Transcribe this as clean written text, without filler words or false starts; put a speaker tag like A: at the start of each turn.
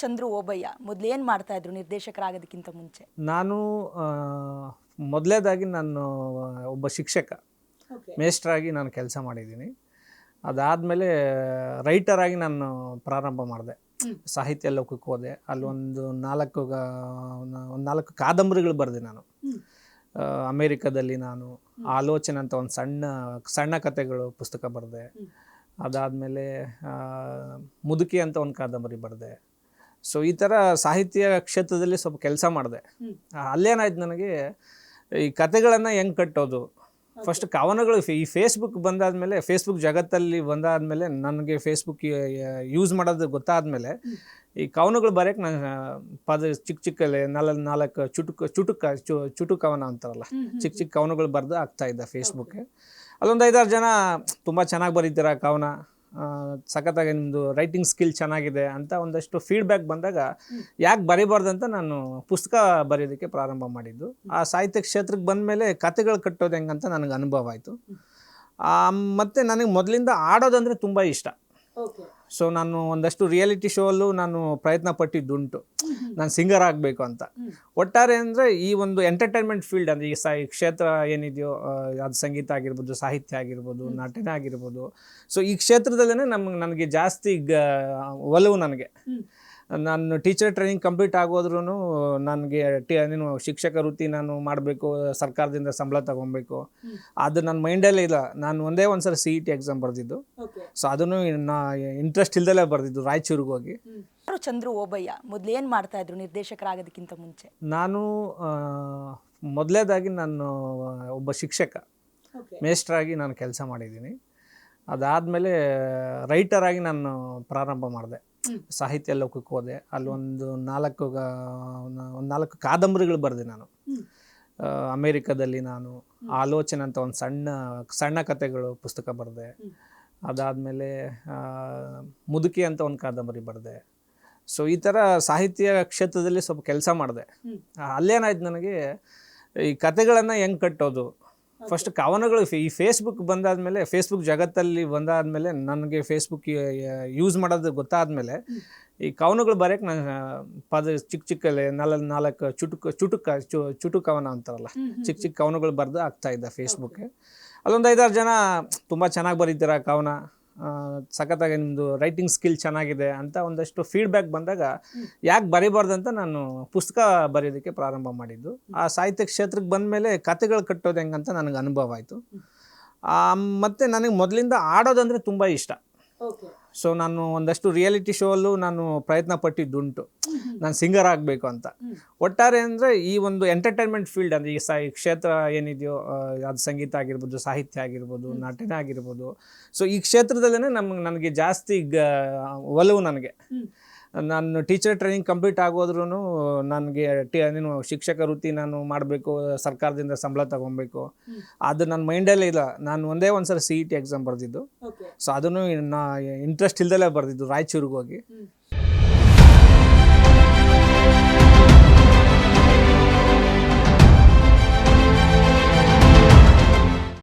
A: ಚಂದ್ರು ಓಬಯ್ಯ ಮೊದಲು ಏನು ಮಾಡ್ತಾ ಇದ್ರು ನಿರ್ದೇಶಕರಾಗೋದಕ್ಕಿಂತ ಮುಂಚೆ?
B: ನಾನು ಮೊದಲೇದಾಗಿ ನಾನು ಒಬ್ಬ ಶಿಕ್ಷಕ, ಮೇಸ್ಟ್ರಾಗಿ ನಾನು ಕೆಲಸ ಮಾಡಿದ್ದೀನಿ. ಅದಾದಮೇಲೆ ರೈಟರಾಗಿ ನಾನು ಪ್ರಾರಂಭ ಮಾಡಿದೆ. ಸಾಹಿತ್ಯ ಲೋಕಕ್ಕೆ ಹೋದೆ. ಅಲ್ಲೊಂದು ಒಂದು 4 ಕಾದಂಬರಿಗಳು ಬರೆದೆ ನಾನು. ಅಮೇರಿಕಾದಲ್ಲಿ ನಾನು, ಆಲೋಚನೆ ಅಂತ ಒಂದು ಸಣ್ಣ ಕಥೆಗಳು ಪುಸ್ತಕ ಬರೆದೆ. ಅದಾದಮೇಲೆ ಮುದುಕಿ ಅಂತ ಒಂದು ಕಾದಂಬರಿ ಬರೆದೆ. ಸೊ ಈ ಥರ ಸಾಹಿತ್ಯ ಕ್ಷೇತ್ರದಲ್ಲಿ ಸ್ವಲ್ಪ ಕೆಲಸ ಮಾಡಿದೆ. ಅಲ್ಲೇನಾಯ್ತು, ನನಗೆ ಈ ಕತೆಗಳನ್ನು ಹೆಂಗೆ ಕಟ್ಟೋದು, ಫಸ್ಟ್ ಕವನಗಳು ಈ ಫೇಸ್ಬುಕ್ ಬಂದಾದಮೇಲೆ, ಫೇಸ್ಬುಕ್ ಜಗತ್ತಲ್ಲಿ ಬಂದಾದಮೇಲೆ, ನನಗೆ ಫೇಸ್ಬುಕ್ ಯೂಸ್ ಮಾಡೋದು ಗೊತ್ತಾದಮೇಲೆ ಈ ಕವನಗಳು ಬರೆಯೋಕ್ಕೆ ನಾನು ಚಿಕ್ಕಲ್ಲಿ 4 ಚುಟುಕು ಕವನ ಅಂತಾರಲ್ಲ, ಚಿಕ್ಕ ಕವನಗಳು ಬರೆದು ಆಗ್ತಾಯಿದ್ದೆ ಫೇಸ್ಬುಕ್ಗೆ. ಅಲ್ಲೊಂದು 5-6 ಜನ ತುಂಬ ಚೆನ್ನಾಗಿ ಬರೀತೀರ ಕವನ, ಸಖತ್ತಾಗಿ ನಿಮ್ಮದು ರೈಟಿಂಗ್ ಸ್ಕಿಲ್ ಚೆನ್ನಾಗಿದೆ ಅಂತ ಒಂದಷ್ಟು ಫೀಡ್ಬ್ಯಾಕ್ ಬಂದಾಗ ಯಾಕೆ ಬರೀಬಾರ್ದಂತ ನಾನು ಪುಸ್ತಕ ಬರೆಯೋದಕ್ಕೆ ಪ್ರಾರಂಭ ಮಾಡಿದ್ದು. ಆ ಸಾಹಿತ್ಯ ಕ್ಷೇತ್ರಕ್ಕೆ ಬಂದಮೇಲೆ ಕತೆಗಳು ಕಟ್ಟೋದು ಹೆಂಗಂತ ನನಗೆ ಅನುಭವ ಆಯಿತು. ಮತ್ತು ನನಗೆ ಮೊದಲಿಂದ ಆಡೋದಂದರೆ ತುಂಬ ಇಷ್ಟ. ಸೊ ನಾನು ಒಂದಷ್ಟು ರಿಯಾಲಿಟಿ ಶೋ ಅಲ್ಲೂ ನಾನು ಪ್ರಯತ್ನ ಪಟ್ಟಿದ್ದುಂಟು, ನಾನು ಸಿಂಗರ್ ಆಗಬೇಕು ಅಂತ. ಒಟ್ಟಾರೆ ಅಂದರೆ ಈ ಒಂದು ಎಂಟರ್ಟೈನ್ಮೆಂಟ್ ಫೀಲ್ಡ್ ಅಂದರೆ ಈ ಕ್ಷೇತ್ರ ಏನಿದೆಯೋ, ಅದು ಸಂಗೀತ ಆಗಿರ್ಬೋದು, ಸಾಹಿತ್ಯ ಆಗಿರ್ಬೋದು, ನಟನೆ ಆಗಿರ್ಬೋದು, ಸೊ ಈ ಕ್ಷೇತ್ರದಲ್ಲೇ ನನಗೆ ಜಾಸ್ತಿ ಒಲವು. ನನಗೆ ನಾನು ಟೀಚರ್ ಟ್ರೈನಿಂಗ್ ಕಂಪ್ಲೀಟ್ ಆಗೋದ್ರೂ ನನಗೆ ನೀನು ಶಿಕ್ಷಕ ವೃತ್ತಿ ನಾನು ಮಾಡಬೇಕು, ಸರ್ಕಾರದಿಂದ ಸಂಬಳ ತಗೊಬೇಕು, ಅದು ನನ್ನ ಮೈಂಡಲ್ಲೇ ಇಲ್ಲ. ನಾನು ಒಂದೇ ಸಲ CET ಎಕ್ಸಾಮ್ ಬರೆದಿದ್ದು. ಸೊ ಅದನ್ನು ಇಂಟ್ರೆಸ್ಟ್ ಇಲ್ದಲೇ ಬರೆದಿದ್ದು, ರಾಯಚೂರಿಗೆ ಹೋಗಿ.
A: ಚಂದ್ರು ಓಬಯ್ಯ ಮೊದಲು ಏನು ಮಾಡ್ತಾ ಇದ್ರು ನಿರ್ದೇಶಕರಾಗೋದಕ್ಕಿಂತ ಮುಂಚೆ?
B: ನಾನು ಮೊದಲೇದಾಗಿ ನಾನು ಒಬ್ಬ ಶಿಕ್ಷಕ, ಮೇಸ್ಟ್ರಾಗಿ ನಾನು ಕೆಲಸ ಮಾಡಿದ್ದೀನಿ. ಅದಾದಮೇಲೆ ರೈಟರಾಗಿ ನಾನು ಪ್ರಾರಂಭ ಮಾಡಿದೆ. ಸಾಹಿತ್ಯ ಲೋಕಕ್ಕೆ ಹೋದೆ. ಅಲ್ಲೊಂದು 4 ಕಾದಂಬರಿಗಳು ಬರೆದೆ ನಾನು. ಅಮೇರಿಕಾದಲ್ಲಿ ನಾನು, ಆಲೋಚನೆ ಅಂತ ಒಂದು ಸಣ್ಣ ಕಥೆಗಳು ಪುಸ್ತಕ ಬರೆದೆ. ಅದಾದಮೇಲೆ ಮುದುಕಿ ಅಂತ ಒಂದು ಕಾದಂಬರಿ ಬರೆದೆ. ಸೊ ಈ ಥರ ಸಾಹಿತ್ಯ ಕ್ಷೇತ್ರದಲ್ಲಿ ಸ್ವಲ್ಪ ಕೆಲಸ ಮಾಡಿದೆ. ಅಲ್ಲೇನಾಯ್ತು, ನನಗೆ ಈ ಕತೆಗಳನ್ನು ಹೆಂಗೆ ಕಟ್ಟೋದು, ಫಸ್ಟ್ ಕವನಗಳು ಈ ಫೇಸ್ಬುಕ್ ಬಂದಾದಮೇಲೆ, ಫೇಸ್ಬುಕ್ ಜಗತ್ತಲ್ಲಿ ಬಂದಾದಮೇಲೆ, ನನಗೆ ಫೇಸ್ಬುಕ್ ಯೂಸ್ ಮಾಡೋದು ಗೊತ್ತಾದಮೇಲೆ ಈ ಕವನಗಳು ಬರೆಯೋಕ್ಕೆ ನಾನು ಚಿಕ್ಕಲ್ಲಿ 4 ಚುಟುಕು ಕವನ ಅಂತಾರಲ್ಲ, ಚಿಕ್ಕ ಕವನಗಳು ಬರೆದು ಆಗ್ತಾಯಿದ್ದೆ ಫೇಸ್ಬುಕ್ಗೆ. ಅಲ್ಲೊಂದು 5-6 ಜನ ತುಂಬ ಚೆನ್ನಾಗಿ ಬರೀತೀರ ಕವನ, ಸಖತ್ತಾಗಿ ನಿಮ್ಮದು ರೈಟಿಂಗ್ ಸ್ಕಿಲ್ ಚೆನ್ನಾಗಿದೆ ಅಂತ ಒಂದಷ್ಟು ಫೀಡ್ಬ್ಯಾಕ್ ಬಂದಾಗ ಯಾಕೆ ಬರೀಬಾರ್ದಂತ ನಾನು ಪುಸ್ತಕ ಬರೆಯೋದಕ್ಕೆ ಪ್ರಾರಂಭ ಮಾಡಿದ್ದು. ಆ ಸಾಹಿತ್ಯ ಕ್ಷೇತ್ರಕ್ಕೆ ಬಂದಮೇಲೆ ಕತೆಗಳು ಕಟ್ಟೋದು ಹೆಂಗಂತ ನನಗೆ ಅನುಭವ ಆಯಿತು. ಮತ್ತು ನನಗೆ ಮೊದಲಿಂದ ಆಡೋದಂದರೆ ತುಂಬ ಇಷ್ಟ. ಸೊ ನಾನು ಒಂದಷ್ಟು ರಿಯಾಲಿಟಿ ಶೋ ಅಲ್ಲೂ ನಾನು ಪ್ರಯತ್ನ ಪಟ್ಟಿದ್ದುಂಟು, ನಾನು ಸಿಂಗರ್ ಆಗಬೇಕು ಅಂತ. ಒಟ್ಟಾರೆ ಅಂದರೆ ಈ ಒಂದು ಎಂಟರ್ಟೈನ್ಮೆಂಟ್ ಫೀಲ್ಡ್ ಅಂದರೆ ಈ ಕ್ಷೇತ್ರ ಏನಿದೆಯೋ, ಅದು ಸಂಗೀತ ಆಗಿರ್ಬೋದು, ಸಾಹಿತ್ಯ ಆಗಿರ್ಬೋದು, ನಟನೆ ಆಗಿರ್ಬೋದು, ಸೊ ಈ ಕ್ಷೇತ್ರದಲ್ಲೇ ನನಗೆ ಜಾಸ್ತಿ ಒಲವು. ನನಗೆ ನಾನು ಟೀಚರ್ ಟ್ರೈನಿಂಗ್ ಕಂಪ್ಲೀಟ್ ಆಗೋದ್ರೂ ನನಗೆ ನೀನು ಶಿಕ್ಷಕ ವೃತ್ತಿ ನಾನು ಮಾಡಬೇಕು, ಸರ್ಕಾರದಿಂದ ಸಂಬಳ ತಗೊಬೇಕು, ಅದು ನನ್ನ ಮೈಂಡಲ್ಲೇ ಇಲ್ಲ. ನಾನು ಒಂದೇ ಸಲ CET ಎಕ್ಸಾಮ್ ಬರೆದಿದ್ದು. ಸೊ ಅದನ್ನು ಇಂಟ್ರೆಸ್ಟ್ ಇಲ್ದಲೇ ಬರೆದಿದ್ದು, ರಾಯಚೂರಿಗೆ ಹೋಗಿ.